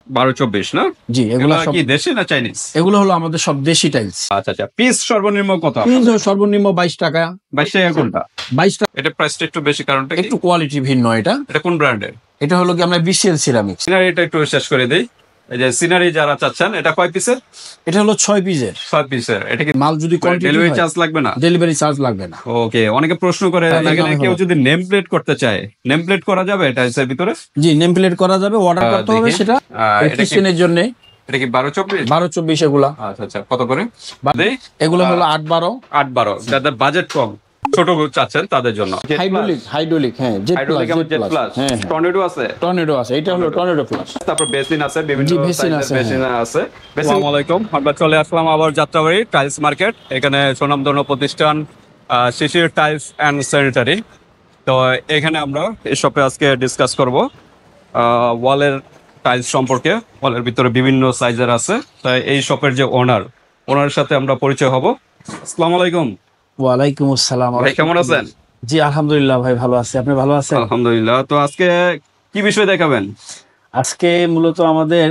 12-24 না? জি, এগুলো এগুলা সব কি দেশি না চাইনিজ? এগুলো হলো আমাদের সব দেশি টাইলস। আচ্ছা আচ্ছা, পিস সর্বনিম্ন কত? পিস সর্বনিম্ন 22 টাকা। 22 টাকা কোনটা? 22 টাকা। এটা প্রাইসটা একটু বেশি, কারণটা কি? একটু কোয়ালিটি ভিন্ন এটা। এটা কোন ব্র্যান্ডের? এটা হলো কি আমরা বিসিএল সিরামিক্স। সিনারিটা একটু শেষ করে দেই। এই যে সিনারি যারা চাচ্ছেন, এটা কয় পিসের? এটা হলো 6 পিসের। 6 পিসের। এটা কি মাল যদি কোয়ান্টিটি ডেলিভারি হয় চার্জ লাগবে না? ডেলিভারি চার্জ লাগবে না। ওকে, অনেকে প্রশ্ন করে এখানে কেউ যদি নেম প্লেট করতে চায়, নেম প্লেট করা যাবে টাইলসের ভিতরে? জি, নেম প্লেট করা যাবে, অর্ডার করতে হবে সেটা কিচেনের জন্য। এটা কি 12-24? 12-24 এগুলা। আচ্ছা আচ্ছা, কত করে? এগুলো হলো 8-12। 8-12, যাদের বাজেট কম, ছোট চাচ্ছেন তাদের জন্য। হাইড্রোলিক, হ্যাঁ, জেড প্লাস, হ্যাঁ, টর্নেডো আছে, টর্নেডো আছে, এটা হলো টর্নেডো প্লাস। তারপর বেসিন আছে, বিভিন্ন বেসিন আছে, বেসিন আছে। আসসালামু আলাইকুম, আমরা চলে আসলাম আবার যাত্রাবাড়ি টাইলস মার্কেট। এখানে সুনামধন্য প্রতিষ্ঠান শিশির টাইলস অ্যান্ড স্যানিটারি। তো এখানে আমরা এই শপে আজকে ডিসকাস করব ওয়ালের টাইলস সম্পর্কে। ওয়ালের ভিতরে বিভিন্ন সাইজের আছে, তাই এই শপের যে ওনার সাথে আমরা পরিচয় হব। আসসালামু আলাইকুম। ওয়ালাইকুম আসসালাম। ভাই কেমন আছেন? জি আলহামদুলিল্লাহ ভাই, ভালো আছি। আপনি ভালো আছেন? আলহামদুলিল্লাহ। তো আজকে কি বিষয় দেখাবেন? আজকে মূলত আমাদের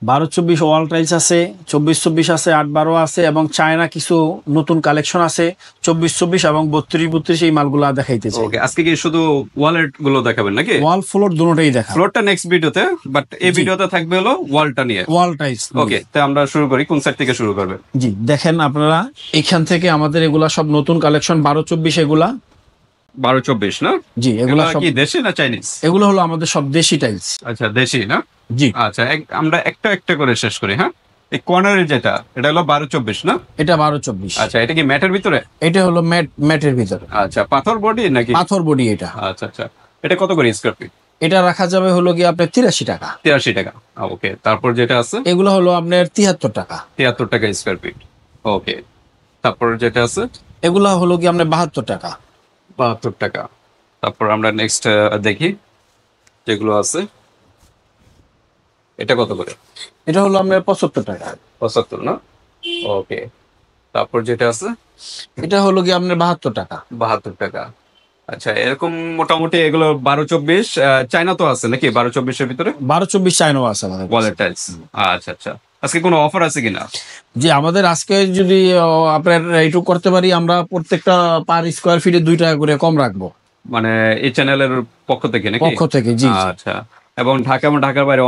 12-24 ওয়াল টাইলস আছে, 24-24 আছে, 8-12 আছে, এবং চায়না কিছু নতুন কালেকশন আছে 24-24 এবং 32-32। এই মালগুলা দেখাইতেছে। ওকে, আজকে কি শুধু ওয়ালের গুলো দেখাবেন নাকি? ওয়াল ফ্লোর দুটোই দেখাবো। ফ্লোরটা নেক্সট ভিডিওতে, বাট এই ভিডিওতে থাকবে হলো ওয়ালটা নিয়ে, ওয়াল টাইলস। ওকে, তো আমরা শুরু করি। কোন সাইড থেকে শুরু করবে? জি, দেখেন আপনারা এখান থেকে আমাদের এগুলা সব নতুন কালেকশন 12-24 এগুলা। 12-24 না? জি, এগুলা কি দেশি না চাইনিজ? এগুলো হলো আমাদের সব দেশি টাইলস। আচ্ছা, দেশি না? জি। আচ্ছা, আমরা একটা একটা করে শেষ করি। হ্যাঁ, এই কর্নারের যেটা, এটা হলো 12-24 না? এটা 12-24। আচ্ছা, এটা কি ম্যাটের ভিতরে? এটা হলো ম্যাটের ভিতরে। আচ্ছা, পাথর বডি নাকি? পাথর বডি এটা। আচ্ছা আচ্ছা, এটা কত করে স্কয়ার ফিট? এটা রাখা যাবে হলো কি আপনার 83 টাকা। 83 টাকা, ওকে। তারপর যেটা আছে, এগুলো হলো আপনার 73 টাকা। 73 টাকা স্কয়ার ফিট, ওকে। তারপর যেটা আছে, এগুলো হলো কি আপনার 72 টাকা। 72 টাকা। তারপর আমরা নেক্সট দেখি যেগুলো আছে, এটা কত করে? এটা হলো আপনার 75 টাকা। 75 না? ওকে। তারপর যেটা আছে, এটা হলো কি আপনার 72 টাকা। 72 টাকা। আচ্ছা, এরকম মোটামুটি এগুলো 12-24 চায়না তো আছে নাকি 12-24 এর ভিতরে? 12-24 চায়নাও আছে আমাদের ওয়ালের টাইলস। আচ্ছা আচ্ছা, আজকে কোনো অফার আছে কিনা? জি, আমাদের আজকে যদি আপনার এইটুকু করতে পারি, আমরা প্রত্যেকটা পার স্কয়ার ফিটে 2 টাকা করে কম রাখবো, মানে এই চ্যানেলের পক্ষ থেকে নাকি? পক্ষ থেকে, জি। আচ্ছা, এবং ঢাকা এবং ঢাকার বাইরে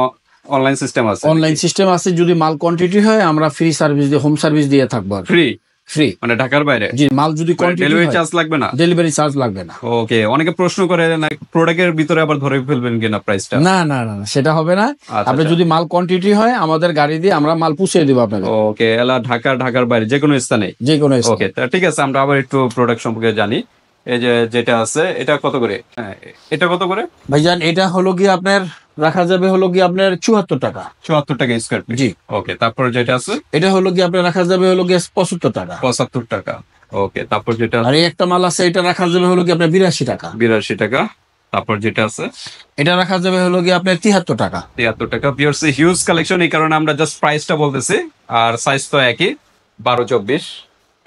অনলাইন সিস্টেম আছে? অনলাইন সিস্টেম আছে, যদি মাল কোয়ান্টিটি হয় আমরা ফ্রি সার্ভিস দিয়ে, হোম সার্ভিস দিয়ে থাকবো। ফ্রি মানে ঢাকার বাইরে? জি, মাল যদি কোয়ান্টিটি ডেলিভারি চার্জ লাগবে না? ডেলিভারি চার্জ লাগবে না। ওকে, অনেকে প্রশ্ন করে না প্রোডাক্টের ভিতরে আবার ধরে ফেলবেন কিনা প্রাইসটা? না না না, সেটা হবে না। আপনি যদি মাল কোয়ান্টিটি হয় আমাদের গাড়ি দিয়ে আমরা মাল পৌঁছে দেব আপনাকে। ওকে, এলা ঢাকার বাইরে যে কোনো স্থানে? যে কোনো স্থানে। ওকে, ঠিক আছে। আমরা আবার একটু প্রোডাক্ট সম্পর্কে জানি। এই যে যেটা আছে, এটা কত করে? হ্যাঁ, এটা কত করে ভাইজান? এটা হলো কি আপনার রাখা যাবে হলো কি আপনার 74 টাকা। 74 টাকা স্কয়ার ফিট, জি। ওকে, তারপর যেটা আছে, এটা হলো কি আপনার রাখা যাবে হলো কি 75 টাকা। 75 টাকা, ওকে। তারপর যেটা, আর একটা মাল আছে, এটা রাখা যাবে হলো কি আপনার 82 টাকা। 82 টাকা। তারপর যেটা আছে, এটা রাখা যাবে হলো কি আপনার 73 টাকা। 73 টাকা। ভিউয়ার্স, হিউজ কালেকশন, এই কারণে আমরা জাস্ট প্রাইসটা বলতেছি, আর সাইজ তো একই, 12-24।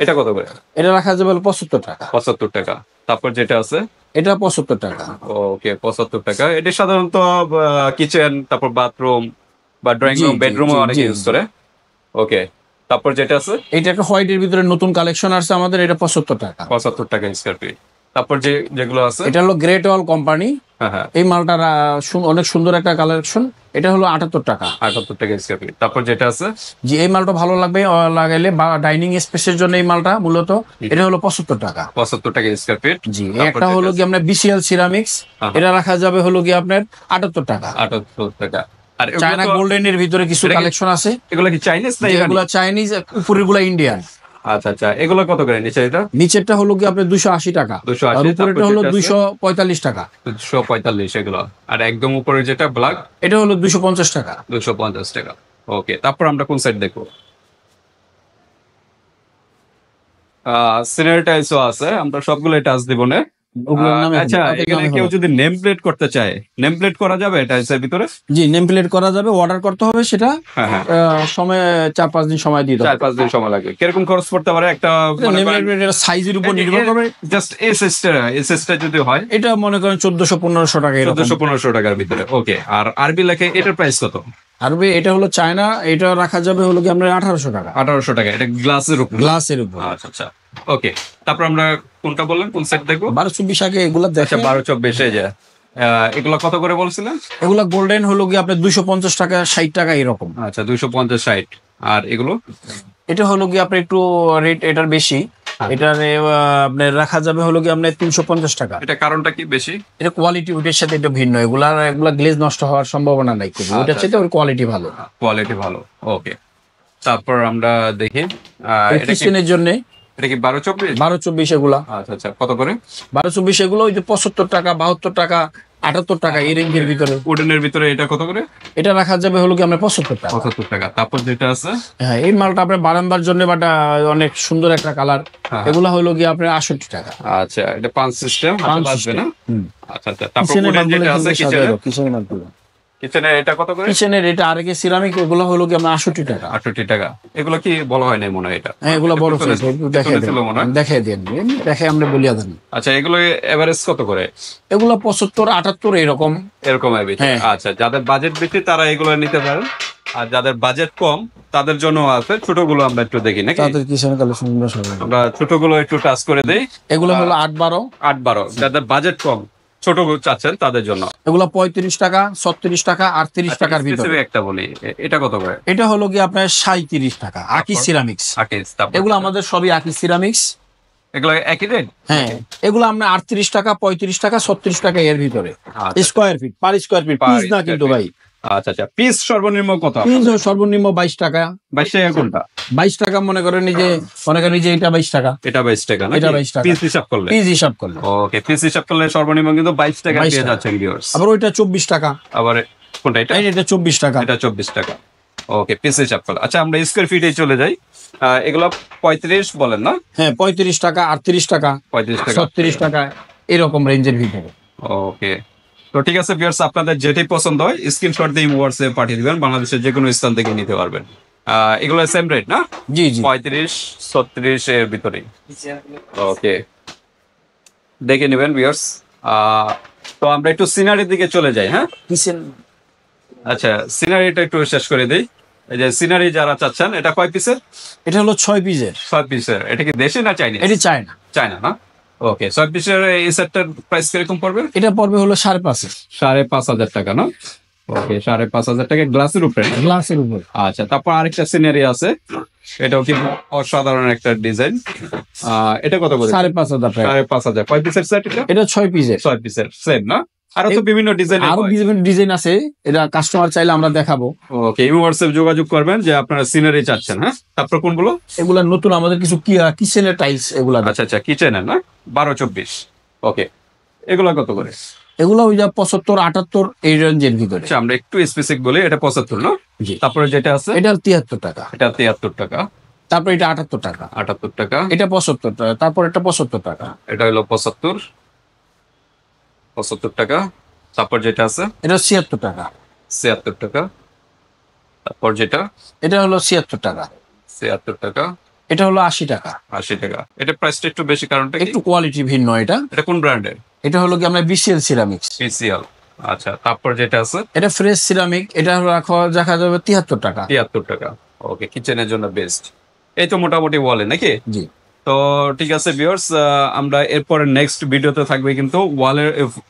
এটা কত করে? এটা রাখা যাবে হলো 75 টাকা। 75 টাকা। তারপর যেটা আছে, এটা 75 টাকা। ওকে, 75 টাকা। এটি সাধারণত কিচেন, তারপর বাথরুম বা ড্রয়িং রুম, বেডরুমে অনেকে ইউজ করে। ওকে, তারপর যেটা আছে, এটা একটা হোয়াইটের ভিতরে নতুন কালেকশন আসছে আমাদের, এটা 75 টাকা। 75 টাকা স্কয়ার ফিট। তারপর যেগুলো আছে, এটা হলো গ্রেট ওয়াল কোম্পানি। হ্যাঁ হ্যাঁ, এই মালটার অনেক সুন্দর একটা কালেকশন। এটা হলো 78 টাকা। 78 টাকা স্কয়ার ফিট। তারপর যেটা আছে, জি, এই মালটা ভালো লাগবে লাগাইলে বা ডাইনিং স্পেসের জন্য এই মালটা মূলত। এটা হলো 75 টাকা। 75 টাকা স্কয়ার ফিট। জি, একটা হলো কি আপনার বিসিএল সিরামিক্স। এটা রাখা যাবে হলো কি আপনার 78 টাকা। 78 টাকা। আর চায়না গোল্ডেন এর ভিতরে কিছু কালেকশন আছে। এগুলো কি চাইনিজ না? এগুলো চাইনিজ, উপরের গুলা ইন্ডিয়ান। আচ্ছা আচ্ছা, এগুলো কত করে? নিচেরটা হলো কি আপনার 280 টাকা, 280, আর উপরেরটা হলো 245 টাকা। 245 এগুলো। আর একদম উপরে যেটা ব্ল্যাক, এটা হলো 250 টাকা। 250 টাকা, ওকে। তারপর আমরা কোন সাইড দেখবো? সিনিয়র টাইলসও আছে, আমরা সবগুলো টাচ দিব না। আচ্ছা, এখানে কেউ যদি নেম প্লেট করতে চায়, নেম প্লেট করা যাবে টাইলসের ভিতরে? জি, নেম প্লেট করা যাবে, অর্ডার করতে হবে সেটা। সময় 4-5 দিন সময় দিতে হবে। 4-5 দিন সময় লাগবে। কিরকম খরচ পড়তে পারে একটা সাইজের উপর নির্ভর করে। জাস্ট এসএসটা যদি হয়, এটা মনে করেন 1400-1500 টাকা। 1400-1500 টাকার ভিতরে, ওকে। আর আরবি লেখে, এটার প্রাইস কত? আরবে এটা হলো চায়না, এটা রাখা যাবে হলো কি আপনার 1800 টাকা। 1800 টাকা, এটা গ্লাসের উপর। গ্লাসের উপর। আচ্ছা আচ্ছা, ওকে। তারপর আমরা কোনটা বললেন, কোন সেট দেখবো? 12-24 আগে এগুলা আচ্ছা, দেখেন। 12-24 এই যে এগুলা কত করে বলছিলেন? এগুলা গোল্ডেন হলো কি আপনার 250 টাকা 60 টাকা এরকম। আচ্ছা, 250-60। আর এগুলো? এটা হলো কি আপনার একটু রেট এটার বেশি, এটার আপনার রাখা যাবে হলো কি আপনার 350 টাকা। এটা কারণটা কি বেশি? এটা কোয়ালিটি ওইটার সাথে এটা ভিন্ন, এগুলা গ্লেজ নষ্ট হওয়ার সম্ভাবনা নাই খুব, ওইটার চাইতে ওর কোয়ালিটি ভালো। কোয়ালিটি ভালো, ওকে। তারপর আমরা দেখি এটা কি, কিচেনের জন্য এটা কি 12-24? 12-24 এগুলা। আচ্ছা আচ্ছা, কত করে? 12-24 এগুলো ওই যে 75 টাকা, 72 টাকা, 78 টাকা এই রেঞ্জের ভিতরে। উডেনের ভিতরে এটা কত করে? এটা রাখা যাবে হলো কি আমরা 75 টাকা। 75 টাকা। তারপর যেটা আছে, হ্যাঁ এই মালটা আপনার বারান্দার জন্য বাট অনেক সুন্দর একটা কালার, হ্যাঁ। এগুলা হলো কি আপনার 68 টাকা। আচ্ছা, এটা পাঁচ সিস্টেম, পাঁচ বাজবে না? হুম। আচ্ছা আচ্ছা। তারপর কিচেনের উডেন মালগুলো যেটা আছে, কিন্তু সাজায় দাও, কিচেনের মালগুলো। কিচেনে এটা কত করে? কিচেনের এটা আরেকে সিরামিক, এগুলো হলো কি আমরা 68 টাকা। 68 টাকা। এগুলো কি বলা হয় নাই মনে হয় এটা? হ্যাঁ এগুলো বড় সাইজ, দেখে ছিল মনে হয়। দেখে দেন, দেখে আমরা বলিয়া দেন। আচ্ছা, এগুলো এভারেজ কত করে? এগুলো 75-78 এরকম। এরকম হবে। হ্যাঁ। আচ্ছা, যাদের বাজেট বেশি তারা এগুলো নিতে পারেন, আর যাদের বাজেট কম তাদের জন্য আছে। ছোটগুলো আমরা একটু দেখি নাকি? তাদের কিচেনের কালেকশন আমরা ছোটগুলো একটু টাচ করে দেই। এগুলো হলো 8-12। 8-12, যাদের বাজেট কম ছোটগুলো চাচ্ছেন তাদের জন্য। এগুলো 35 টাকা, 36 টাকা, 38 টাকার ভিতরে। Specific একটা বলি, এটা কত করে? এটা হলো কি আপনার 37 টাকা, আকি সিরামিক্স। তারপর এগুলো আমাদের সবই আকি সিরামিক্স। এগুলো একই রেট? হ্যাঁ এগুলো আমরা 38 টাকা, 35 টাকা, 36 টাকা এর ভিতরে। আচ্ছা। Square feet, per square feet, piece না কিন্তু ভাই। আচ্ছা আচ্ছা, পিস সর্বনিম্ন কত? পিস সর্বনিম্ন 22 টাকা। 22 টাকা কোনটা? 22 টাকা মনে করেন যে এটা 22 টাকা। এটা 22 টাকা না? এটা 22 টাকা। পিস হিসাব করলে? পিস হিসাব করলে। ওকে, পিস হিসাব করলে সর্বনিম্ন কিন্তু 22 টাকা 22 পেয়ে টাকা। যাচ্ছেন ভিউয়ার্স। আবার ওইটা 24 টাকা। আবার কোনটা এটা? এটা 24 টাকা। এটা 24 টাকা। ওকে, পিস হিসাব করলে। আচ্ছা, আমরা স্কয়ার ফিটে চলে যাই। এগুলো 35 বলেন না? হ্যাঁ 35 টাকা, 38 টাকা, 35 টাকা, 36 টাকা এরকম রেঞ্জের ভিতরে। ওকে। তো ঠিক আছে ভিউয়ার্স, আপনাদের যেটাই পছন্দ হয় স্ক্রিনশট দিয়ে হোয়াটসঅ্যাপে পাঠিয়ে দিবেন, বাংলাদেশের যে কোনো স্থান থেকে নিতে পারবেন। এগুলো সেম রেট না? জি জি। 35-36 এর ভিতরে। ওকে, দেখে নেবেন ভিউয়ার্স। তো আমরা একটু সিনারির দিকে চলে যাই। হ্যাঁ কিচেন আচ্ছা, সিনারিটা একটু শেষ করে দেই। এই যে সিনারি যারা চাচ্ছেন, এটা কয় পিসের? এটা হলো 6 পিসের। 6 পিসের। এটা কি দেশি না চাইনিজ? এটা চায়না। চায়না না? ওকে, 6 পিসের এই সেটটার প্রাইস কিরকম পড়বে? এটা পড়বে হলো 5.5। 5,500 টাকা না? ওকে, 5,500 টাকা গ্লাসের উপরে। গ্লাসের উপর। আচ্ছা, তারপর আরেকটা সিনারি আছে, এটাও কি অসাধারণ একটা ডিজাইন। এটা কত করে? 5.5 টাকা। 5,500। কয় পিসের সেট এটা? এটা 6 পিসের। 6 পিসের সেম না? আরো তো বিভিন্ন ডিজাইন। আরো বিভিন্ন ডিজাইন আছে, এটা কাস্টমার চাইলে আমরা দেখাবো। ওকে, হোয়াটসঅ্যাপ যোগাযোগ করবেন যে আপনারা সিনারি চাচ্ছেন। হ্যাঁ, তারপর কোনগুলো? এগুলা নতুন আমাদের কিছু কিচেনের টাইলস এগুলা। আচ্ছা আচ্ছা, কিচেনের না? 12-24। ওকে, এগুলো কত করে? এগুলো ওই যা 75-78 এই রেঞ্জের ভিতরে। আচ্ছা, আমরা একটু স্পেসিফিক বলি, এটা 75 না? জি। তারপরে যেটা আছে এটা 73 টাকা। এটা 73 টাকা। তারপর এটা 78 টাকা। 78 টাকা। এটা 75 টাকা। তারপর এটা 75 টাকা। এটা হলো 75 টাকা। তারপর যেটা আছে এটা 76 টাকা। 76 টাকা। তারপর যেটা, এটা হলো 76 টাকা। 76 টাকা। এটা হলো 80 টাকা। 80 টাকা। এটা প্রাইসটা একটু বেশি, কারণটা কি? একটু কোয়ালিটি ভিন্ন এটা। এটা কোন ব্র্যান্ডের? এটা হলো কি আমরা বিসিএল সিরামিক্স। পিসিএল। আচ্ছা, তারপর যেটা আছে এটা ফ্রেশ সিরামিক, এটা দেখা যাবে 73 টাকা। 73 টাকা। ওকে, কিচেনের জন্য বেস্ট। এই তো মোটামুটি বলে নাকি? জি। তো ঠিক আছে ভিউয়ার্স, আমরা এরপরে নেক্সট ভিডিওতে থাকবে কিন্তু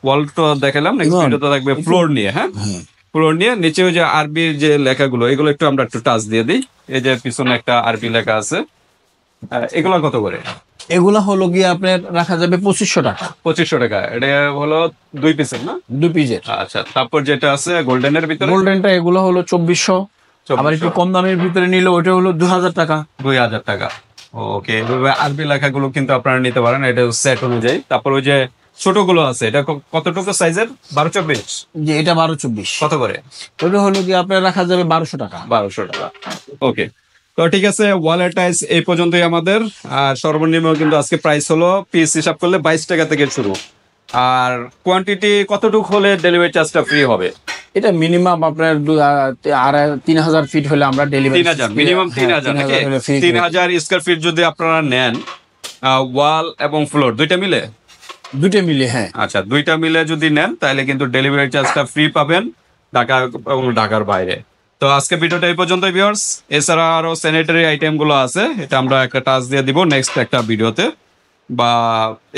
ওয়াল তো দেখালাম, নেক্সট ভিডিওতে থাকবে ফ্লোর নিয়ে। হ্যাঁ, ফ্লোর নিয়ে নিচেও যে আরবি যে লেখাগুলো, এগুলো আমরা একটু টাচ দিয়ে দিই। এই যে পিছনে একটা আরবি লেখা আছে, এগুলো কত করে? এগুলা হলো গিয়ে আপনার রাখা যাবে 2500 টাকা। 2500 টাকা। এটা হলো 2 পিসের না? 2 পিসের। আচ্ছা, তারপর যেটা আছে গোল্ডেনের ভিতরে, গোল্ডেনটা এগুলো হলো 2400। আবার একটু কম দামের ভিতরে নিলে ওটা হলো 2000 টাকা। 2000 টাকা। ওকে, আরবি লেখাগুলো কিন্তু আপনারা নিতে পারেন, এটা সেট অনুযায়ী। তারপর ওই যে ছোটগুলো আছে, এটা কতটুকু সাইজের? 12-24। যে এটা 12-24। কত করে? ওটা হলো কি আপনার রাখা যাবে 1200 টাকা। 1200 টাকা। ওকে, তো ঠিক আছে, ওয়ালের টাইলস এই পর্যন্তই আমাদের। আর সর্বনিম্ন কিন্তু আজকে প্রাইস হলো পিস হিসাব করলে 22 টাকা থেকে শুরু। আর কোয়ান্টিটি কতটুকু হলে ডেলিভারি চার্জটা ফ্রি হবে? এটা মিনিমাম আপনার 3000 ফিট হলে আমরা ডেলিভারি। 3000, মিনিমাম 3000 নাকি? 3000 স্কয়ার ফিট যদি আপনারা নেন, ওয়াল এবং ফ্লোর দুইটা মিলে? দুটো মিলে, হ্যাঁ। আচ্ছা, দুইটা মিলে যদি নেন তাহলে কিন্তু ডেলিভারি চার্জটা ফ্রি পাবেন ঢাকা এবং ঢাকার বাইরে। তো আজকে ভিডিওটা এই পর্যন্ত ভিউয়ার্স। এছাড়া আরো স্যানিটারি আইটেম গুলো আছে, এটা আমরা একটা টাচ দিয়ে দিব নেক্সট একটা ভিডিওতে, বা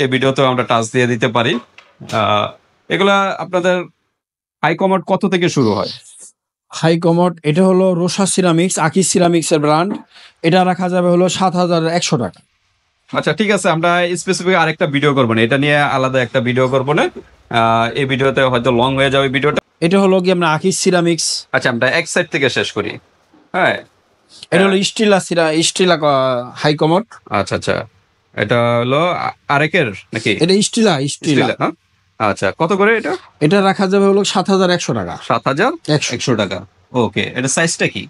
এই ভিডিওতেও আমরা টাচ দিয়ে দিতে পারি। এগুলা আপনাদের হাই কমোড কত থেকে শুরু হয়? হাই কমোড এটা হলো রোসা সিরামিক্স, আকিজ সিরামিক্স এর ব্র্যান্ড। এটা রাখা যাবে হলো 7,100 টাকা। আচ্ছা ঠিক আছে, আমরা স্পেসিফিক আরেকটা ভিডিও করবো না, এটা নিয়ে আলাদা একটা ভিডিও করবো না। এই ভিডিওতে হয়তো লং হয়ে যাবে ভিডিওটা। এটা হলো কি আমরা আকিজ সিরামিক্স। আচ্ছা আমরা এক সাইড থেকে শেষ করি। হ্যাঁ, এটা হলো স্টিলা হাই কমোড। আচ্ছা আচ্ছা, এটা হলো আরেকের নাকি? এটা স্টিলা। হ্যাঁ? আচ্ছা, কত করে এটা? এটা রাখা যাবে হলো 7,100 টাকা। 7,100 টাকা। ওকে, এটা সাইজটা কি?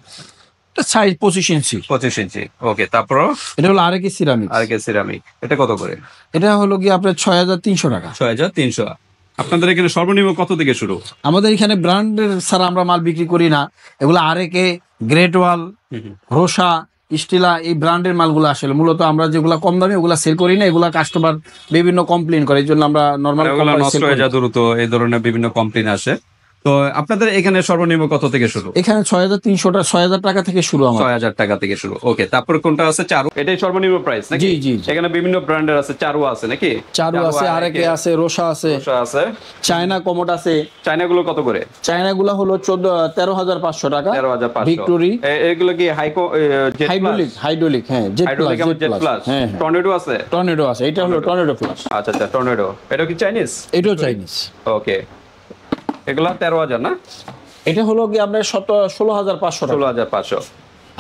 এটা সাইজ 25 ইঞ্চি। 25 ইঞ্চি। ওকে, তারপর এটা হলো আরেকি সিরামিক্স। আরেকের সিরামিক, এটা কত করে? এটা হলো কি আপনার 6,300 টাকা। 6,300। আপনাদের এখানে সর্বনিম্ন কত থেকে শুরু? আমাদের এখানে ব্র্যান্ডের ছাড়া আমরা মাল বিক্রি করি না। এগুলো আরেকে, গ্রেট ওয়াল, রোসা, স্টিলা এই ব্র্যান্ডের মালগুলো আসলে মূলত আমরা যেগুলো কম দামে ওগুলা সেল করি না। এগুলা কাস্টমার বিভিন্ন কমপ্লেন করে, এই জন্য আমরা নরমাল এগুলো নষ্ট হয়ে যায় দ্রুত, এই ধরনের বিভিন্ন কমপ্লেন আসে। তো আপনাদের এখানে সর্বনিম্ন কত থেকে শুরু? এখানে 6,300 টাকা থেকে শুরু। আমার 6,000 টাকা থেকে শুরু। ওকে, তারপর কোনটা আছে? চারু, এটাই সর্বনিম্ন প্রাইস নাকি? জি জি। এখানে বিভিন্ন ব্র্যান্ডের আছে, চারু আছে নাকি? চারু আছে, আরেকে আছে, রোসা আছে, আছে, চায়না কমোড আছে। চায়না গুলো কত করে? চায়না গুলো হলো 13,500 টাকা। 13,500। ভিক্টোরি। এগুলো কি হাইড্রোলিক। হ্যাঁ, জেট প্লাস। হ্যাঁ, টর্নেডো আছে। টর্নেডো আছে। এটা হলো টর্নেডো প্লাস। আচ্ছা আচ্ছা, টর্নেডো। এটা কি চাইনিজ? এটাও চাইনিজ। ওকে, এগুলা 13,000 না? এটা হলো কি আমরা 16,500 টাকা। 16,500।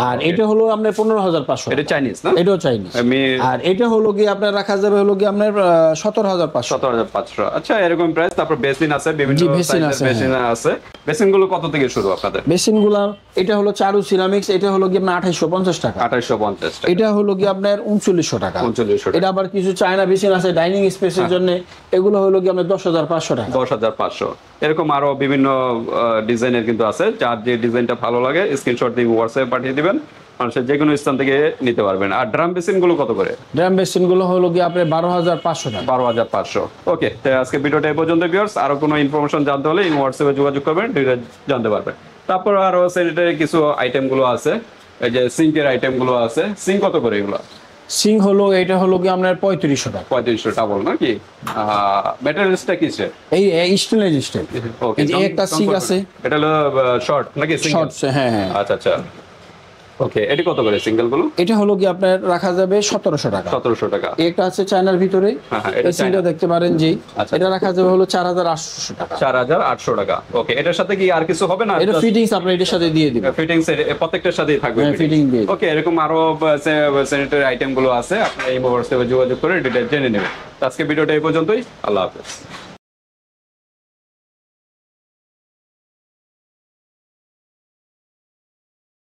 আর এটা হলো আপনার 15,500। এটা চাইনিজ না? এটাও চাইনিজ। আর এটা হলো কি আপনার রাখা যাবে হলো কি আপনার 17,500। 17,500। আচ্ছা, এরকম প্রাইস। তারপর বেসিন আছে, বিভিন্ন বেসিন সাইজের বেসিন আছে। বেসিন গুলো কত থেকে শুরু আপনাদের? বেসিন গুলা এটা হলো চারু সিরামিক্স। এটা হলো কি আপনার 2,850 টাকা। 2,850 টাকা। এটা হলো কি আপনার 3,900 টাকা। 3,900 টাকা। এটা আবার কিছু চায়না বেসিন আছে ডাইনিং স্পেসের জন্য, এগুলো হলো কি আপনার 10,500 টাকা। 10,500। এরকম আরো বিভিন্ন ডিজাইনের কিন্তু আছে। যার যে ডিজাইনটা ভালো লাগে স্ক্রিনশট দিয়ে হোয়াটসঅ্যাপে পাঠিয়ে দিবেন, মানুষের যে কোনো স্থান থেকে নিতে পারবেন। আর ড্রাম বেসিন গুলো কত করে? ড্রাম বেসিন গুলো হলো কি আপনার 12,500 টাকা। 12,500। ওকে, তো আজকে ভিডিওটা এই পর্যন্ত ভিউয়ার্স। আরো কোনো ইনফরমেশন জানতে হলে হোয়াটসঅ্যাপে যোগাযোগ করবেন, ডিটেইলস জানতে পারবেন। তারপর আরো স্যানিটারি কিছু আইটেম গুলো আছে, এই যে সিঙ্কের আইটেম গুলো আছে। সিঙ্ক কত করে এগুলো? সিং হলো এটা হলো কি আপনার 3500 টাকা। 3500 ডাবল নাকি? ম্যাটেরিয়ালসটা কিসের? এই স্টেনলেস স্টিল। ওকে, এই যে একটা সিং আছে, এটা হলো শর্ট নাকি? শর্ট। হ্যাঁ। আচ্ছা আচ্ছা। ওকে, এটি কত করে সিঙ্গেল গুলো? এটা হলো কি আপনার রাখা যাবে 1,700 টাকা। 1,700 টাকা। একটা আছে চায়নার ভিতরে, এটা এই সিংটা দেখতে পারেন। জি, আচ্ছা। এটা রাখা যাবে হলো 4,800 টাকা। 4,800 টাকা। ওকে, এটার সাথে কি আর কিছু হবে না? এটা ফিটিংস আপনি এটার সাথে দিয়ে দিবেন। ফিটিংস প্রত্যেকটার সাথেই থাকবে। হ্যাঁ, ফিটিং দিয়ে। ওকে, এরকম আরো স্যানিটারি আইটেম গুলো আছে, আপনি এই হোয়াটসঅ্যাপে যোগাযোগ করে ডিটেইলস জেনে নেবেন। আজকে ভিডিওটা এই পর্যন্তই। আল্লাহ হাফেজ।